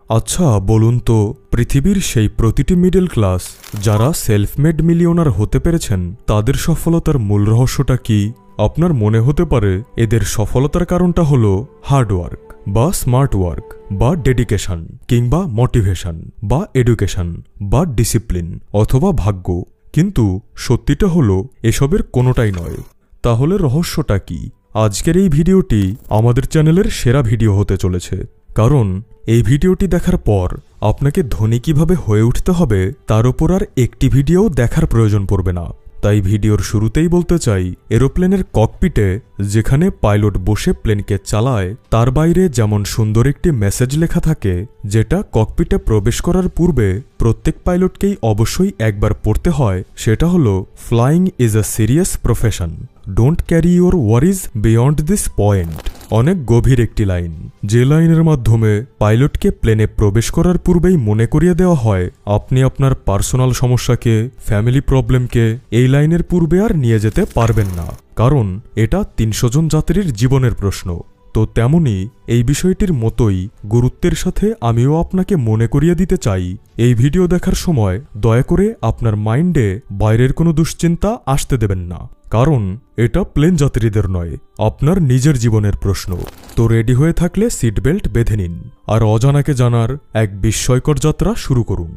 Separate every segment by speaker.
Speaker 1: আচ্ছা বলুন তো, পৃথিবীর সেই প্রতিটি মিডল ক্লাস যারা সেলফ মেড মিলিয়নার হতে পেরেছেন তাদের সফলতার মূল রহস্যটা কি? আপনার মনে হতে পারে এদের সফলতার কারণটা হলো হার্ডওয়ার্ক বা স্মার্ট ওয়ার্ক বা ডেডিকেশন কিংবা মোটিভেশন বা এডুকেশন বা ডিসিপ্লিন অথবা ভাগ্য, কিন্তু সত্যিটা হলো এসবের কোনোটাই নয়। তাহলে রহস্যটা কি? আজকের এই ভিডিওটি আমাদের চ্যানেলের সেরা ভিডিও হতে চলেছে, কারণ এই ভিডিওটি দেখার পর আপনাকে ধনী কিভাবে হয়ে উঠতে হবে তার উপর আর একটি ভিডিও দেখার প্রয়োজন পড়বে না। তাই ভিডিওর শুরুতেই বলতে চাই, এরোপ্লেনের ককপিটে যেখানে পাইলট বসে প্লেনকে চালায় তার বাইরে যেমন সুন্দর একটি মেসেজ লেখা থাকে, যেটা ককপিটে প্রবেশ করার পূর্বে প্রত্যেক পাইলটকেই অবশ্যই একবার পড়তে হয়, সেটা হলো flying is a serious profession, don't carry your worries beyond this point. অনেক গভীর একটি লাইন, যে লাইনের মাধ্যমে পাইলটকে প্লেনে প্রবেশ করার পূর্বেই মনে করিয়ে দেওয়া হয় আপনি আপনার পার্সোনাল সমস্যাকে, ফ্যামিলি প্রবলেমকে এই লাইনের পূর্বে আর নিয়ে যেতে পারবেন না, কারণ এটা ৩০০ জন যাত্রীর জীবনের প্রশ্ন। তো তেমনি এই বিষয়টির মতোই গুরুত্বের সাথে আমিও আপনাকে মনে করিয়ে দিতে চাই, এই ভিডিও দেখার সময় দয়া করে আপনার মাইন্ডে বাইরের কোনো দুশ্চিন্তা আসতে দেবেন না, কারণ এটা প্লেন যাত্রীদের নয়, আপনার নিজের জীবনের প্রশ্ন। তো রেডি হয়ে থাকলে সিট বেল্ট বেঁধে নিন আর অজানাকে জানার এক বিস্ময়কর যাত্রা শুরু করুন।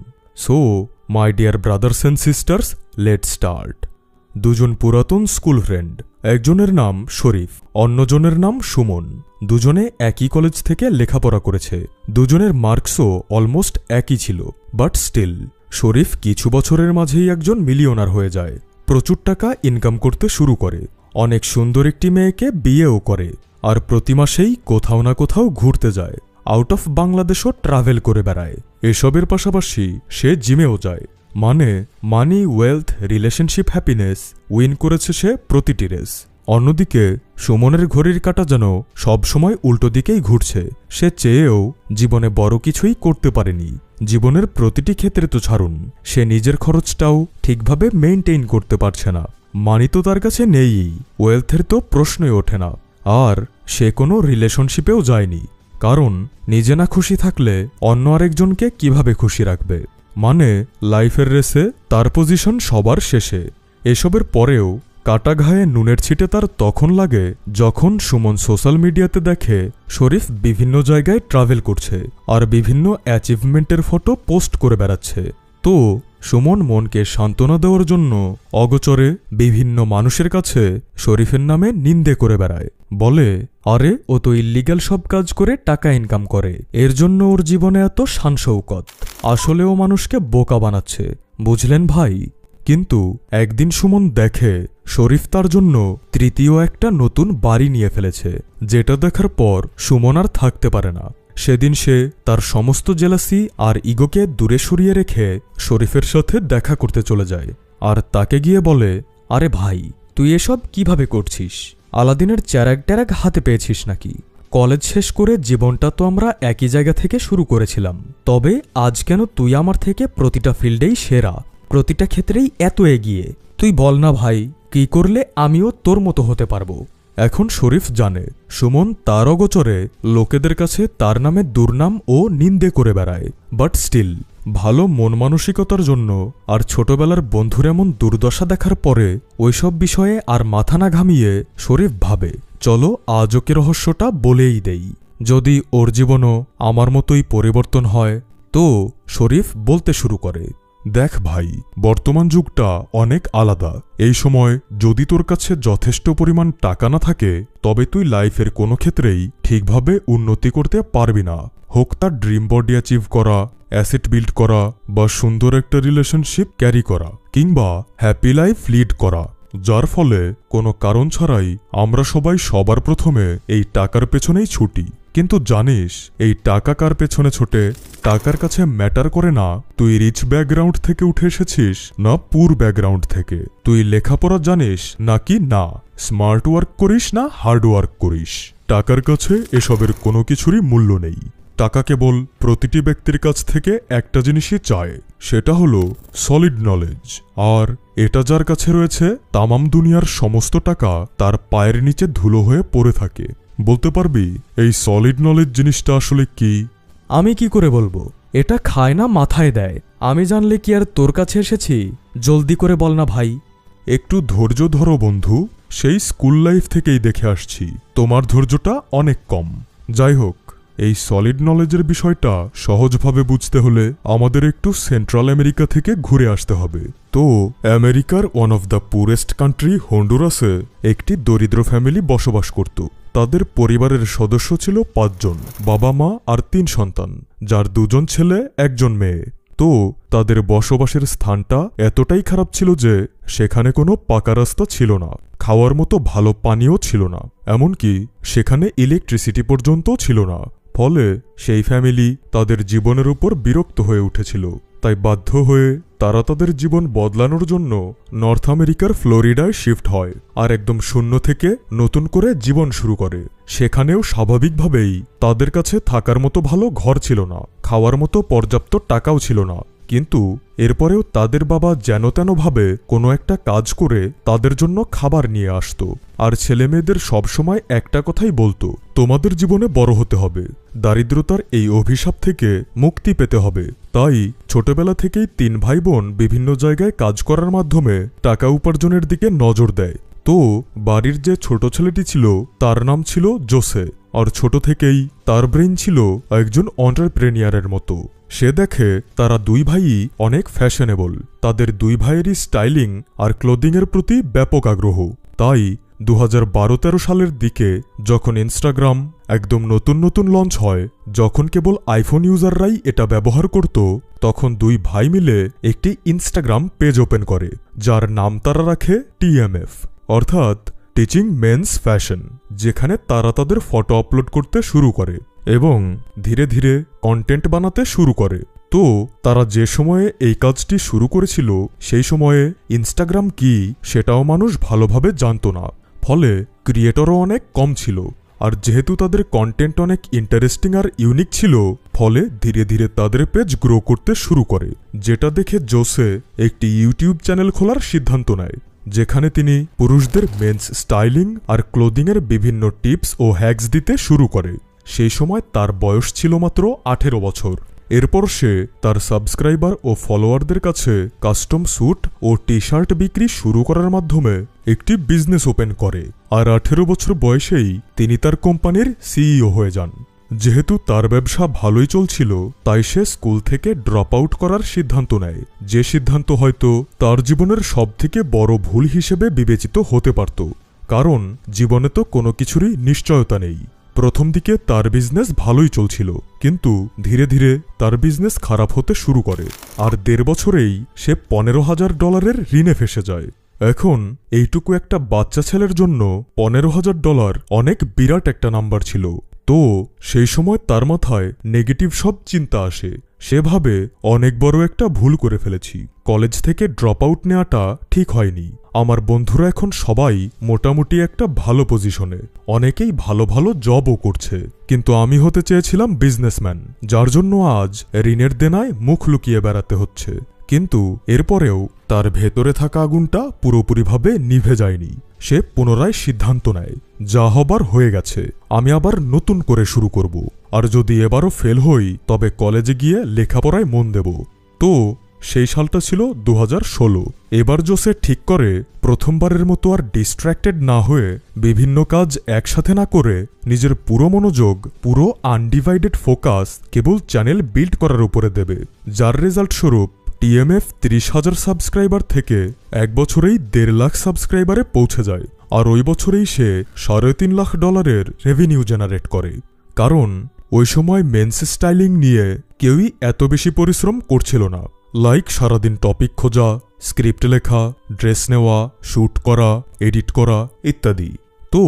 Speaker 1: So my dear brothers and sisters, let's start. দুজন পুরাতন স্কুল ফ্রেন্ড, একজনের নাম শরীফ, অন্যজনের নাম সুমন। দুজনে একই কলেজ থেকে লেখাপড়া করেছে, দুজনের মার্কসও অলমোস্ট একই ছিল, বাট স্টিল শরীফ কিছু বছরের মাঝেই একজন মিলিয়নার হয়ে যায়, প্রচুর টাকা ইনকাম করতে শুরু করে, অনেক সুন্দর একটি মেয়েকে বিয়েও করে, আর প্রতি মাসেই কোথাও না কোথাও ঘুরতে যায়, আউট অফ বাংলাদেশও ট্রাভেল করে বেড়ায়। এসবের পাশাপাশি সে জিমেও যায়, মানে মানি, ওয়েলথ, রিলেশনশিপ, হ্যাপিনেস উইন করেছে সে প্রতিটি রেস। অন্যদিকে সুমনের ঘড়ির কাঁটা যেন সবসময় উল্টো দিকেই ঘুরছে, সে চেয়েও জীবনে বড় কিছুই করতে পারেনি। জীবনের প্রতিটি ক্ষেত্রে তো ছাড়ুন, সে নিজের খরচটাও ঠিকভাবে মেইনটেইন করতে পারছে না, মানি তো তার কাছে নেই, ওয়েলথের তো প্রশ্নই ওঠে না, আর সে কোনো রিলেশনশিপেও যায়নি, কারণ নিজে না খুশি থাকলে অন্য আরেকজনকে কিভাবে খুশি রাখবে। মানে লাইফের রেসে তার পজিশন সবার শেষে। এসবের পরেও কাটা ঘায়ে নুনের ছিটে তার তখন লাগে যখন সুমন সোশ্যাল মিডিয়াতে দেখে শরীফ বিভিন্ন জায়গায় ট্রাভেল করছে আর বিভিন্ন অ্যাচিভমেন্টের ফটো পোস্ট করে বেড়াচ্ছে। তো সুমন মনকে সান্ত্বনা দেওয়ার জন্য অগোচরে বিভিন্ন মানুষের কাছে শরীফের নামে নিন্দে করে বেড়ায়, বলে আরে ও তো ইল্লিগ্যাল সব কাজ করে টাকা ইনকাম করে, এর জন্য ওর জীবনে এত শান শৌকত, আসলে ও মানুষকে বোকা বানাচ্ছে, বুঝলেন ভাই? কিন্তু একদিন সুমন দেখে শরীফ তার জন্য তৃতীয় একটা নতুন বাড়ি নিয়ে ফেলেছে, যেটা দেখার পর সুমন আর থাকতে পারে না। সেদিন সে তার সমস্ত জেলাসি আর ইগোকে দূরে সরিয়ে রেখে শরীফের সাথে দেখা করতে চলে যায়, আর তাকে গিয়ে বলে আরে ভাই, তুই এসব কিভাবে করছিস? আলাদিনের চ্যারাক ট্যারাক হাতে পেয়েছিস নাকি? কলেজ শেষ করে জীবনটা তো আমরা একই জায়গা থেকে শুরু করেছিলাম, তবে আজ কেন তুই আমার থেকে প্রতিটা ফিল্ডেই সেরা, প্রতিটা ক্ষেত্রেই এত এগিয়ে? তুই বল না ভাই, কি করলে আমিও তোর মতো হতে পারবো? এখন শরীফ জানে সুমন তার অগোচরে লোকেদের কাছে তার নামে দুর্নাম ও নিন্দে করে বেড়ায়, বাট স্টিল ভালো মন মানসিকতার জন্য আর ছোটবেলার বন্ধুর এমন দুর্দশা দেখার পরে ওইসব বিষয়ে আর মাথা না ঘামিয়ে শরীফ ভাবে, চলো আজ ওকে রহস্যটা বলেই দেই, যদি ওর জীবনও আমার মতোই পরিবর্তন হয়। তো শরীফ বলতে শুরু করে, দেখ ভাই, বর্তমান যুগটা অনেক আলাদা। এই সময় যদি তোর কাছে যথেষ্ট পরিমাণ টাকা না থাকে তবে তুই লাইফের কোনো ক্ষেত্রেই ঠিকভাবে উন্নতি করতে পারবি না, হোক তার ড্রিম বডি অ্যাচিভ করা, অ্যাসেট বিল্ড করা, বা সুন্দর একটা রিলেশনশিপ ক্যারি করা, কিংবা হ্যাপি লাইফ লিড করা, যার ফলে কোনো কারণ ছাড়াই আমরা সবাই সবার প্রথমে এই টাকার পেছনেই ছুটি। কিন্তু জানিস এই টাকা কার পেছনে ছোটে? টাকার কাছে ম্যাটার করে না তুই রিচ ব্যাকগ্রাউন্ড থেকে উঠে এসেছিস না পুর ব্যাকগ্রাউন্ড থেকে, তুই লেখাপড়া জানিস নাকি না, স্মার্ট ওয়ার্ক করিস না হার্ড ওয়ার্ক করিস, টাকার কাছে এসবের কোনো কিছুরই মূল্য নেই। টাকা কেবল প্রতিটি ব্যক্তির কাছ থেকে একটা জিনিসই চায়, সেটা হলো সলিড নলেজ, আর এটা যার কাছে রয়েছে তামাম দুনিয়ার সমস্ত টাকা তার পায়ের নিচে ধুলো হয়ে পড়ে থাকে। বলতে পারবি এই সলিড নলেজ জিনিসটা আসলে কি?
Speaker 2: আমি কি করে বলবো? এটা খায় না মাথায় দেয়। আমি জানলে কি আর তোর কাছে এসেছি? জলদি করে বল না ভাই।
Speaker 1: একটু ধৈর্য ধরো বন্ধু, সেই স্কুল লাইফ থেকেই দেখে আসছি তোমার ধৈর্যটা অনেক কম। যাই হোক, এই সলিড নলেজের বিষয়টা সহজভাবে বুঝতে হলে আমাদের একটু সেন্ট্রাল আমেরিকা থেকে ঘুরে আসতে হবে। তো আমেরিকার ওয়ান অফ দ্য পুরেস্ট কান্ট্রি হন্ডুরাসে একটি দরিদ্র ফ্যামিলি বসবাস করত। তাদের পরিবারের সদস্য ছিল 5 জন, বাবা মা আর 3 সন্তান, যার 2 জন ছেলে 1 জন মেয়ে। তো তাদের বসবাসের স্থানটা এতটাই খারাপ ছিল যে সেখানে কোনো পাকা রাস্তা ছিল না, খাওয়ার মতো ভালো পানীয় ছিল না, এমনকি সেখানে ইলেকট্রিসিটি পর্যন্ত ছিল না। ফলে সেই ফ্যামিলি তাদের জীবনের উপর বিরক্ত হয়ে উঠেছিল। তাই বাধ্য হয়ে তারা তাদের জীবন বদলানোর জন্য নর্থ আমেরিকার ফ্লোরিডায় শিফট হয় আর একদম শূন্য থেকে নতুন করে জীবন শুরু করে। সেখানেও স্বাভাবিকভাবেই তাদের কাছে থাকার মতো ভালো ঘর ছিল না, খাওয়ার মতো পর্যাপ্ত টাকাও ছিল না। কিন্তু এরপরেও তাদের বাবা যেন তেনভাবে কোনো একটা কাজ করে তাদের জন্য খাবার নিয়ে আসতো, আর ছেলেমেয়েদের সবসময় একটা কথাই বলতো, তোমাদের জীবনে বড় হতে হবে, দারিদ্রতার এই অভিশাপ থেকে মুক্তি পেতে হবে। তাই ছোটবেলা থেকেই 3 ভাই বোন বিভিন্ন জায়গায় কাজ করার মাধ্যমে টাকা উপার্জনের দিকে নজর দেয়। তো বাড়ির যে ছোট ছেলেটি ছিল তার নাম ছিল জোসে, আর ছোট থেকেই তার ব্রেইন ছিল একজন এন্টারপ্রেনিয়ারের মতো। সে দেখে তারা 2 ভাইই অনেক ফ্যাশনেবল, তাদের 2 ভাইয়েরই স্টাইলিং আর ক্লোদিংয়ের প্রতি ব্যাপক আগ্রহ। তাই 2012-13 সালের দিকে যখন ইনস্টাগ্রাম একদম নতুন নতুন লঞ্চ হয়, যখন কেবল আইফোন ইউজাররাই এটা ব্যবহার করত, তখন 2 ভাই মিলে একটি ইনস্টাগ্রাম পেজ ওপেন করে, যার নাম তারা রাখে TMF, অর্থাৎ টিচিং মেন্স ফ্যাশন, যেখানে তারা তাদের ফটো আপলোড করতে শুরু করে এবং ধীরে ধীরে কন্টেন্ট বানাতে শুরু করে। তো তারা যে সময়ে এই কাজটি শুরু করেছিল সেই সময়ে ইনস্টাগ্রাম কি সেটাও মানুষ ভালোভাবে জানত না, ফলে ক্রিয়েটরও অনেক কম ছিল। আর যেহেতু তাদের কন্টেন্ট অনেক ইন্টারেস্টিং আর ইউনিক ছিল, ফলে ধীরে ধীরে তাদের পেজ গ্রো করতে শুরু করে, যেটা দেখে জোসে একটি ইউটিউব চ্যানেল খোলার সিদ্ধান্ত নেয়, যেখানে তিনি পুরুষদের মেন্স স্টাইলিং আর ক্লোদিংয়ের বিভিন্ন টিপস ও হ্যাকস দিতে শুরু করে। সেই সময় তার বয়স ছিল মাত্র 18 বছর। এরপর সে তার সাবস্ক্রাইবার ও ফলোয়ারদের কাছে কাস্টম স্যুট ও টি-শার্ট বিক্রি শুরু করার মাধ্যমে একটি বিজনেস ওপেন করে, আর 18 বছর বয়সেই তিনি তার কোম্পানির সিইও হয়ে যান। যেহেতু তার ব্যবসা ভালোই চলছিল, তাই সে স্কুল থেকে ড্রপ আউট করার সিদ্ধান্ত নেয়, যে সিদ্ধান্ত হয়তো তার জীবনের সবথেকে বড় ভুল হিসেবে বিবেচিত হতে পারত, কারণ জীবনে তো কোনো কিছুরই নিশ্চয়তা নেই। প্রথম দিকে তার বিজনেস ভালোই চলছিল, কিন্তু ধীরে ধীরে তার বিজনেস খারাপ হতে শুরু করে, আর 1.5 বছরেই সে $15,000 ঋণে ফেসে যায়। এখন এইটুকু একটা বাচ্চা ছেলের জন্য $15,000 অনেক বিরাট একটা নাম্বার ছিল। তো সেই সময় তার মাথায় নেগেটিভ সব চিন্তা আসে। সে ভাবে অনেক বড় একটা ভুল করে ফেলেছি, কলেজ থেকে ড্রপ আউট নেওয়াটা ঠিক হয়নি। আমার বন্ধুরা এখন সবাই মোটামুটি একটা ভালো পজিশনে, অনেকেই ভালো ভালো জবও করছে, কিন্তু আমি হতে চেয়েছিলাম বিজনেসম্যান, যার জন্য আজ ঋণের দেনায় মুখ লুকিয়ে বেড়াতে হচ্ছে। কিন্তু এরপরেও তার ভেতরে থাকা আগুনটা পুরোপুরিভাবে নিভে যায়নি। সে পুনরায় সিদ্ধান্ত নেয়, যা হবার হয়ে গেছে, আমি আবার নতুন করে শুরু করব, আর যদি এবারও ফেল হই তবে কলেজে গিয়ে লেখাপড়ায় মন দেব। তো সেই সালটা ছিল 2016। এবার জোসে ঠিক করে প্রথমবারের মতো আর ডিস্ট্র্যাক্টেড না হয়ে, বিভিন্ন কাজ একসাথে না করে, নিজের পুরো মনোযোগ, পুরো আনডিভাইডেড ফোকাস কেবল চ্যানেল বিল্ড করার উপরে দেবে, যার রেজাল্ট স্বরূপ TMF 30,000 সাবস্ক্রাইবার থেকে 1 বছরেই 1.5 লাখ সাবস্ক্রাইবারে পৌঁছে যায়, আর ওই বছরেই সে $3.5 লাখ রেভিনিউ জেনারেট করে। কারণ ওই সময় মেন্স স্টাইলিং নিয়ে কেউই এত বেশি পরিশ্রম করছিল না, লাইক সারাদিন টপিক খোঁজা, স্ক্রিপ্ট লেখা, ড্রেস নেওয়া, শ্যুট করা, এডিট করা ইত্যাদি। তো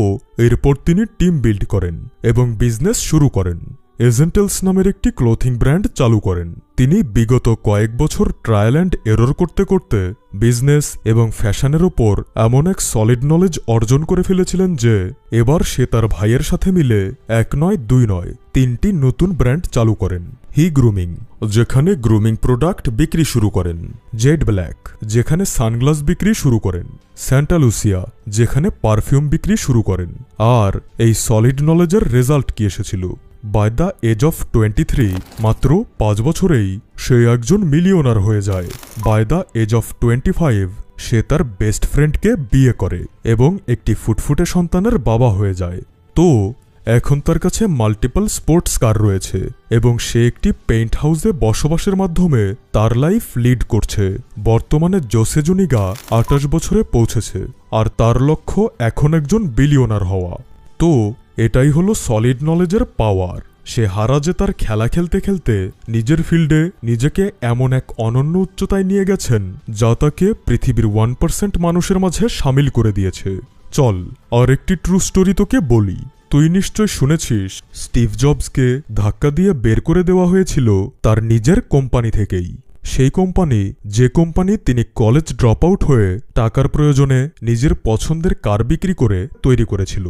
Speaker 1: এরপর তিনি টিম বিল্ড করেন এবং বিজনেস শুরু করেন। এজেন্টেলস নামের একটি ক্লোথিং ব্র্যান্ড চালু করেন। তিনি বিগত কয়েক বছর ট্রায়াল অ্যান্ড এরর করতে করতে বিজনেস এবং ফ্যাশনের ওপর এমন এক সলিড নলেজ অর্জন করে ফেলেছিলেন যে এবার সে তার ভাইয়ের সাথে মিলে 1 নয় 2 নয় 3টি নতুন ব্র্যান্ড চালু করেন। হি গ্রুমিং, যেখানে গ্রুমিং প্রোডাক্ট বিক্রি শুরু করেন; জেড ব্ল্যাক, যেখানে সানগ্লাস বিক্রি শুরু করেন; স্যান্টা লুসিয়া, যেখানে পারফিউম বিক্রি শুরু করেন। আর এই সলিড নলেজের রেজাল্ট কি এসেছিল? বাই দ্য এজ অফ 23 মাত্র 5 বছরেই সে একজন মিলিয়নার হয়ে যায়। বাই দ্য এজ অফ 25 সে তার বেস্ট ফ্রেন্ডকে বিয়ে করে এবং একটি ফুটফুটে সন্তানের বাবা হয়ে যায়। তো এখন তার কাছে মাল্টিপল স্পোর্টস কার রয়েছে এবং সে একটি পেইন্ট হাউসে বসবাসের মাধ্যমে তার লাইফ লিড করছে। বর্তমানে জোসে জুনিগা 28 বছরে পৌঁছেছে আর তার লক্ষ্য এখন একজন বিলিয়নার হওয়া। তো এটাই হলো সলিড নলেজের পাওয়ার। সে হারা যে তার খেলা খেলতে খেলতে নিজের ফিল্ডে নিজেকে এমন এক অনন্য উচ্চতায় নিয়ে গেছেন যা তাকে পৃথিবীর 1% মানুষের মাঝে সামিল করে দিয়েছে। চল আর একটি ট্রু স্টোরি তোকে বলি। তুই নিশ্চয় শুনেছিস স্টিভ জবসকে ধাক্কা দিয়ে বের করে দেওয়া হয়েছিল তার নিজের কোম্পানি থেকেই। সেই কোম্পানি যে কোম্পানি তিনি কলেজ ড্রপ আউট হয়ে টাকার প্রয়োজনে নিজের পছন্দের কার বিক্রি করে তৈরি করেছিল।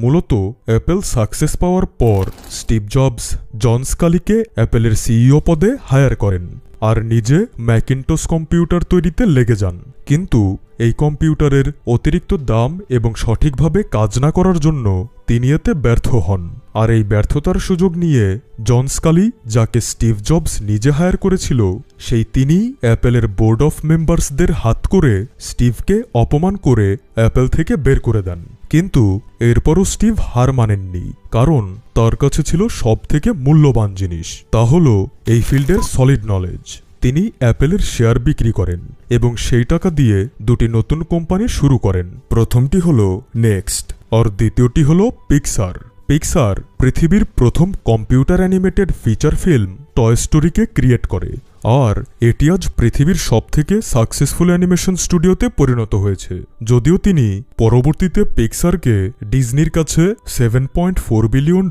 Speaker 1: মূলত অ্যাপেল সাকসেস পাওয়ার পর স্টিভ জবস জন স্কালিকে অ্যাপেলের সিইও পদে হায়ার করেন আর নিজে ম্যাকিনটস কম্পিউটার তৈরিতে লেগে যান। কিন্তু এই কম্পিউটারের অতিরিক্ত দাম এবং সঠিকভাবে কাজ না করার জন্য তিনি এতে ব্যর্থ হন। আর এই ব্যর্থতার সুযোগ নিয়ে জন স্কালি, যাকে স্টিভ জবস নিজে হায়ার করেছিল, সেই তিনি অ্যাপেলের বোর্ড অফ মেম্বার্সদের হাত করে স্টিভকে অপমান করে অ্যাপেল থেকে বের করে দেন। কিন্তু এরপরও স্টিভ হার মানেননি, কারণ তার কাছে ছিল সবথেকে মূল্যবান জিনিস, তা হল এই ফিল্ডের সলিড নলেজ। তিনি অ্যাপেলের শেয়ার বিক্রি করেন এবং সেই টাকা দিয়ে দুটি নতুন কোম্পানি শুরু করেন। প্রথমটি হল নেক্সট আর দ্বিতীয়টি হল পিক্সার। পিক্সার পৃথিবীর প্রথম computer animated feature film toy স্টোরিকে ক্রিয়েট করে আর এটি আজ পৃথিবীর সবথেকে সাকসেসফুল অ্যানিমেশন স্টুডিওতে পরিণত হয়েছে। যদিও তিনি পরবর্তীতে পিক্সারকে ডিজনির কাছে $7.4 বিলিয়ন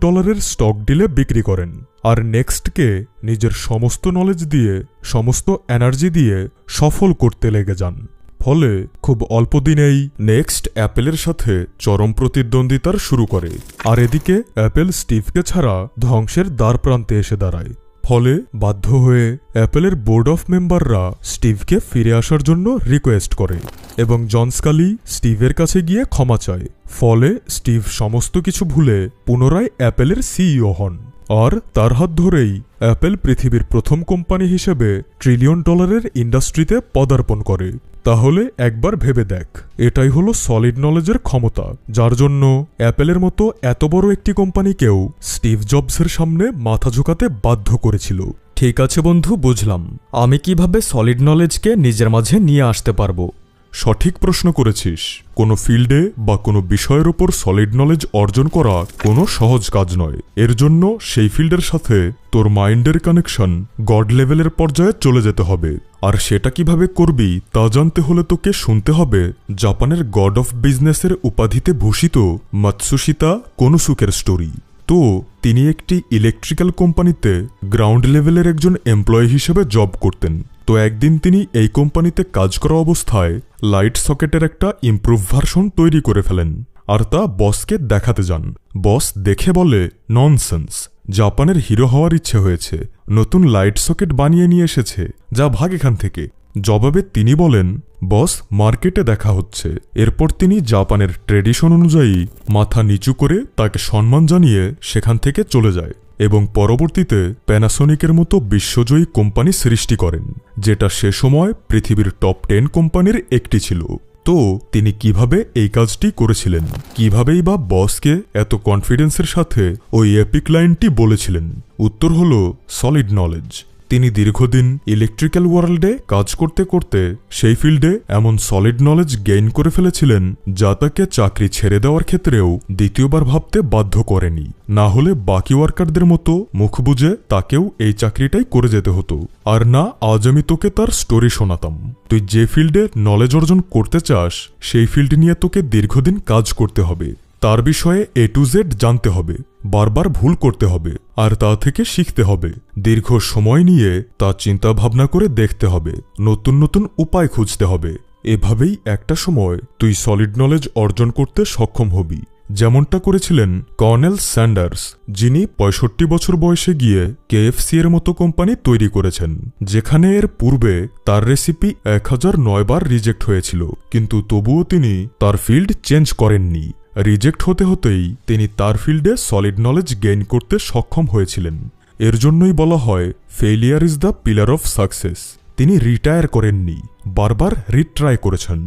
Speaker 1: স্টক ডিলে বিক্রি করেন আর নেক্সটকে নিজের সমস্ত নলেজ দিয়ে, সমস্ত এনার্জি দিয়ে সফল করতে লেগে যান। ফলে খুব অল্প দিনেই নেক্সট অ্যাপেলের সাথে চরম প্রতিদ্বন্দ্বিতার শুরু করে আর এদিকে অ্যাপেল স্টিভকে ছাড়া ধ্বংসের দ্বারপ্রান্তে এসে দাঁড়ায়। ফলে বাধ্য হয়ে অ্যাপেলের বোর্ড অফ মেম্বাররা স্টিভকে ফিরে আসার জন্য রিকোয়েস্ট করে এবং জন স্কালি স্টিভের কাছে গিয়ে ক্ষমা চায়। ফলে স্টিভ সমস্ত কিছু ভুলে পুনরায় অ্যাপেলের সিইও হন আর তার হাত ধরেই অ্যাপেল পৃথিবীর প্রথম কোম্পানি হিসেবে $1 ট্রিলিয়ন ইন্ডাস্ট্রিতে পদার্পণ করে। তাহলে একবার ভেবে দেখ, এটাই হলো সলিড নলেজের ক্ষমতা, যার জন্য অ্যাপেলের মতো এত বড় একটি কোম্পানিকেও স্টিভ জবসের সামনে মাথা ঝুঁকাতে বাধ্য করেছিল।
Speaker 2: ঠিক আছে বন্ধু, বুঝলাম। আমি কিভাবে সলিড নলেজকে নিজের মাঝে নিয়ে আসতে পারবো?
Speaker 1: সঠিক প্রশ্ন করেছিস। কোনো ফিল্ডে বা কোনো বিষয়ের উপর সলিড নলেজ অর্জন করা কোনো সহজ কাজ নয়। এর জন্য সেই ফিল্ডের সাথে তোর মাইন্ডের কানেকশন গড লেভেলের পর্যায়ে চলে যেতে হবে। আর সেটা কিভাবে করবি তা জানতে হলে তোকে শুনতে হবে জাপানের গড অফ বিজনেসের উপাধিতে ভূষিত মাতসুশিতা কোনোসুকের স্টোরি। তো তিনি একটি ইলেকট্রিক্যাল কোম্পানিতে গ্রাউন্ড লেভেলের একজন এমপ্লয়ি হিসেবে জব করতেন। তো একদিন তিনি এই কোম্পানিতে কাজ করা অবস্থায় লাইট সকেটের একটা ইমপ্রুভ ভার্সন তৈরি করে ফেলেন আর তা বসকে দেখাতে যান। বস দেখে বলে, ননসেন্স, জাপানের হিরো হওয়ার ইচ্ছে হয়েছে, নতুন লাইট সকেট বানিয়ে নিয়ে এসেছে, যা ভাগ এখান থেকে। জবাবে তিনি বলেন, বস, মার্কেটে দেখা হচ্ছে। এরপর তিনি জাপানের ট্রেডিশন অনুযায়ী মাথা নিচু করে তাকে সম্মান জানিয়ে সেখান থেকে চলে যায় এবং পরবর্তীতে প্যানাসোনিকের মতো বিশ্বজয়ী কোম্পানি সৃষ্টি করেন, যেটা সে সময় পৃথিবীর টপ 10 কোম্পানির একটি ছিল। তো তিনি কিভাবে এই কাজটি করেছিলেন, কিভাবেই বা বসকে এত কনফিডেন্সের সাথে ওই এপিক লাইনটি বলেছিলেন? উত্তর হলো সলিড নলেজ। তিনি দীর্ঘদিন ইলেকট্রিক্যাল ওয়ার্ল্ডে কাজ করতে করতে সেই ফিল্ডে এমন সলিড নলেজ গেইন করে ফেলেছিলেন যা তাকে চাকরি ছেড়ে দেওয়ার ক্ষেত্রেও দ্বিতীয়বার ভাবতে বাধ্য করেনি। না হলে বাকি ওয়ার্কারদের মতো মুখ বুজে তাকেও এই চাকরিটাই করে যেতে হতো। আর না, আজ আমি তোকে তার স্টোরি শোনাতাম। তুই যে ফিল্ডে নলেজ অর্জন করতে চাস সেই ফিল্ড নিয়ে তোকে দীর্ঘদিন কাজ করতে হবে, তার বিষয়ে A to Z জানতে হবে, বারবার ভুল করতে হবে আর তা থেকে শিখতে হবে, দীর্ঘ সময় নিয়ে তা চিন্তা ভাবনা করে দেখতে হবে, নতুন নতুন উপায় খুঁজতে হবে। এভাবেই একটা সময় তুই সলিড নলেজ অর্জন করতে সক্ষম হবি, যেমনটা করেছিলেন কর্নেল স্যান্ডার্স, যিনি 65 বছর বয়সে গিয়ে KFC এর মতো কোম্পানি তৈরি করেছেন, যেখানে এর পূর্বে তার রেসিপি 1009 বার রিজেক্ট হয়েছিল, কিন্তু তবুও তিনি তার ফিল্ড চেঞ্জ করেননি। রিজেক্ট হতে হতেই তিনি তার ফিল্ডে সলিড নলেজ গেইন করতে সক্ষম হয়েছিলেন। এর জন্যই বলা হয় failure is the pillar of success. তিনি রিটায়ার করেননি, বারবার রিট্রাই করেছেন,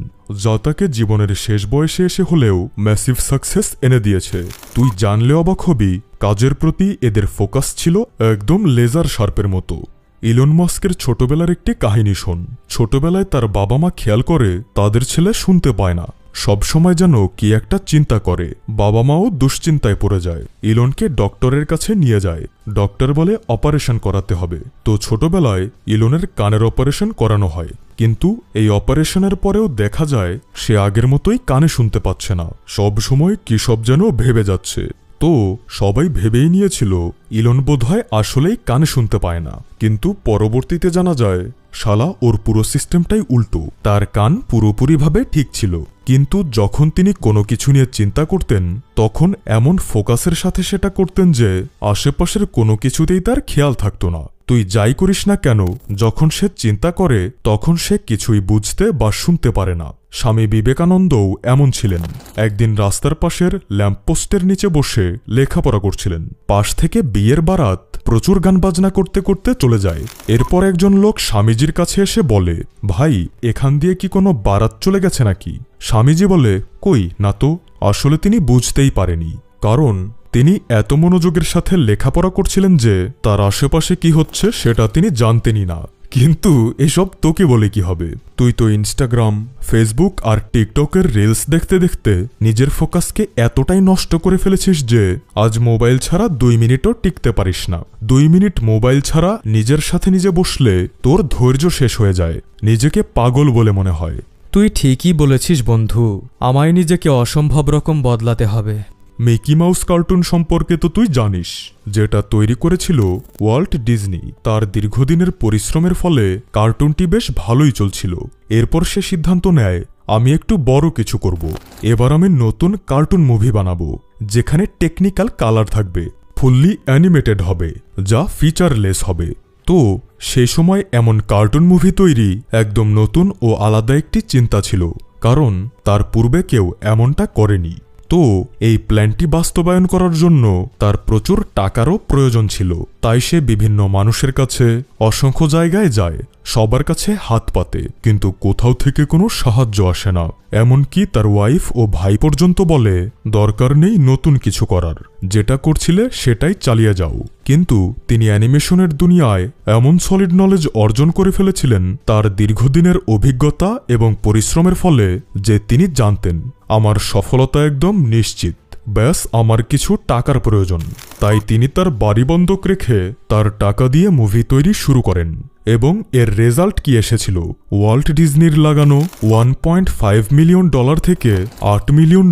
Speaker 1: যা তাকে জীবনের শেষ বয়সে এসে হলেও ম্যাসিভ সাকসেস এনে দিয়েছে। তুই জানলে অবাক হবি, কাজের প্রতি এদের ফোকাস ছিল একদম লেজার শার্পের মতো। ইলন মাস্কের ছোটবেলার একটি কাহিনী শোন। ছোটবেলায় তার বাবা মা খেয়াল করে তাদের ছেলে শুনতে পায় না, সবসময় যেন কি একটা চিন্তা করে। বাবা মাও দুশ্চিন্তায় পড়ে যায়। ইলনকে ডক্টরের কাছে নিয়ে যায়। ডক্টর বলে অপারেশন করাতে হবে। তো ছোটবেলায় ইলনের কানের অপারেশন করানো হয়, কিন্তু এই অপারেশনের পরেও দেখা যায় সে আগের মতোই কানে শুনতে পাচ্ছে না। সব সময় কি সব যেন ভেবে যাচ্ছে। তো সবাই ভেবেই নিয়েছিল ইলন বোধহয় আসলেই কানে শুনতে পায় না, কিন্তু পরবর্তীতে জানা যায় শালা ওর পুরো সিস্টেমটাই উল্টো। তার কান পুরোপুরিভাবে ঠিক ছিল, কিন্তু যখন তিনি কোনো কিছু নিয়ে চিন্তা করতেন তখন এমন ফোকাসের সাথে সেটা করতেন যে আশেপাশের কোনো কিছুতেই তার খেয়াল থাকত না। তুই যাই করিস না কেন, যখন সে চিন্তা করে তখন সে কিছুই বুঝতে বা শুনতে পারে না। স্বামী বিবেকানন্দও এমন ছিলেন। একদিন রাস্তার পাশের ল্যাম্পপোস্টের নিচে বসে লেখাপড়া করছিলেন। পাশ থেকে বিয়ের বারাত প্রচুর গান বাজনা করতে করতে চলে যায়। এরপর একজন লোক স্বামীজির কাছে এসে বলে, ভাই, এখান দিয়ে কি কোনো বারাত চলে গেছে নাকি? স্বামীজি বলে, কই না তো। আসলে তিনি বুঝতেই পারেনি, কারণ তিনি এত মনোযোগের সাথে লেখাপড়া করছিলেন যে তার আশেপাশে কি হচ্ছে সেটা তিনি জানতেনই না। কিন্তু এসব তোকে বলে কি হবে? তুই তো ইনস্টাগ্রাম, ফেসবুক আর টিকটকের রিলস দেখতে দেখতে নিজের ফোকাসকে এতটাই নষ্ট করে ফেলেছিস যে আজ মোবাইল ছাড়া 2 মিনিটও টিকতে পারিস না। 2 মিনিট মোবাইল ছাড়া নিজের সাথে নিজে বসলে তোর ধৈর্য শেষ হয়ে যায়, নিজেকে পাগল বলে মনে হয়।
Speaker 2: তুই ঠিকই বলেছিস বন্ধু, আমায় নিজেকে অসম্ভব রকম বদলাতে হবে।
Speaker 1: মিকি মাউস কার্টুন সম্পর্কে তো তুই জানিস, যেটা তৈরি করেছিল ওয়াল্ট ডিজনি। তার দীর্ঘদিনের পরিশ্রমের ফলে কার্টুনটি বেশ ভালোই চলছিল। এরপর সে সিদ্ধান্ত নেয়, আমি একটু বড় কিছু করব। এবার আমি নতুন কার্টুন মুভি বানাবো, যেখানে টেকনিক্যাল কালার থাকবে, ফুললি অ্যানিমেটেড হবে, যা ফিচারলেস হবে। তো সেই সময় এমন কার্টুন মুভি তৈরি একদম নতুন ও আলাদা একটি চিন্তা ছিল, কারণ তার পূর্বে কেউ এমনটা করেনি। তো এই প্ল্যানটি বাস্তবায়ন করার জন্য তার প্রচুর টাকারও প্রয়োজন ছিল। তাই সে বিভিন্ন মানুষের কাছে, অসংখ্য জায়গায় যায়, সবার কাছে হাত পাতে, কিন্তু কোথাও থেকে কোনো সাহায্য আসে না। এমনকি তার ওয়াইফ ও ভাই পর্যন্ত বলে, দরকার নেই নতুন কিছু করার, যেটা করছিলে সেটাই চালিয়ে যাও। কিন্তু তিনি অ্যানিমেশনের দুনিয়ায় এমন সলিড নলেজ অর্জন করে ফেলেছিলেন তার দীর্ঘদিনের অভিজ্ঞতা এবং পরিশ্রমের ফলে, যে তিনি জানতেন আমার সফলতা একদম নিশ্চিত, ব্যাস আমার কিছু টাকার প্রয়োজন। তাই তিনি তার বাড়ি বন্ধক রেখে তার টাকা দিয়ে মুভি তৈরি শুরু করেন। এবং এর রেজাল্ট কি এসেছিল? ওয়াল্ট ডিজনির লাগানো $1.5 মিলিয়ন থেকে $8 মিলিয়ন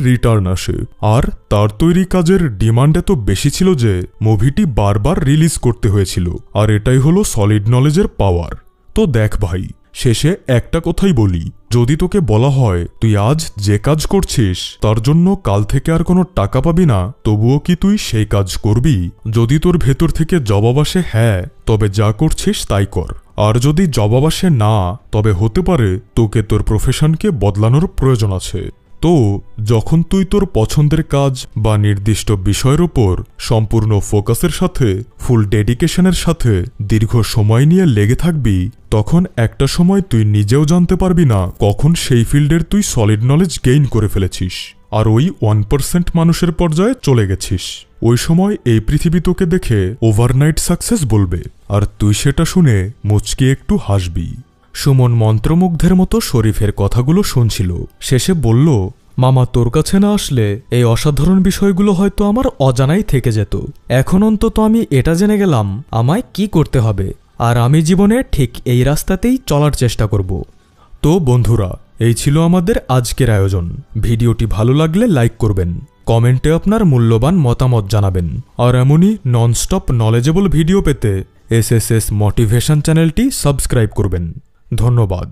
Speaker 1: রিটার্ন আসে। আর তার তৈরি কাজের ডিমান্ড এত বেশি ছিল যে মুভিটি বারবার রিলিজ করতে হয়েছিল। আর এটাই হলো সলিড নলেজের পাওয়ার। তো দেখ ভাই, শেষে একটা কথাই বলি, যদি তোকে বলা হয় তুই আজ যে কাজ করছিস তার জন্য কাল থেকে আর কোনো টাকা পাবি না, তবুও কি তুই সেই কাজ করবি? যদি তোর ভেতর থেকে জবাব আসে হ্যাঁ, তবে যা করছিস তাই কর। আর যদি জবাব আসে না, তবে হতে পারে তোকে তোর প্রফেশনকে বদলানোর প্রয়োজন আছে। তো যখন তুই তোর পছন্দের কাজ বা নির্দিষ্ট বিষয়ের উপর সম্পূর্ণ ফোকাসের সাথে, ফুল ডেডিকেশনের সাথে দীর্ঘ সময় নিয়ে লেগে থাকবি, তখন একটা সময় তুই নিজেও জানতে পারবি না কখন সেই ফিল্ডের তুই সলিড নলেজ গেইন করে ফেলেছিস আর ওই 1% মানুষের পর্যায়ে চলে গেছিস। ওই সময় এই পৃথিবী তোকে দেখে ওভারনাইট সাকসেস বলবে, আর তুই সেটা শুনে মুচকি একটু হাসবি।
Speaker 2: সুমন মন্ত্রমুগ্ধের মতো শরীফের কথাগুলো শুনছিল। শেষে বলল, মামা, তোর কাছে না আসলে এই অসাধারণ বিষয়গুলো হয়তো আমার অজানাই থেকে যেত। এখন অন্তত আমি এটা জেনে গেলাম আমায় কি করতে হবে, আর আমি জীবনে ঠিক এই রাস্তাতেই চলার চেষ্টা করব।
Speaker 1: তো বন্ধুরা, এই ছিল আমাদের আজকের আয়োজন। ভিডিওটি ভালো লাগলে লাইক করবেন, কমেন্টে আপনার মূল্যবান মতামত জানাবেন, আর এমনই ননস্টপ নলেজেবল ভিডিও পেতে SSS মোটিভেশন চ্যানেলটি সাবস্ক্রাইব করবেন। ধন্যবাদ।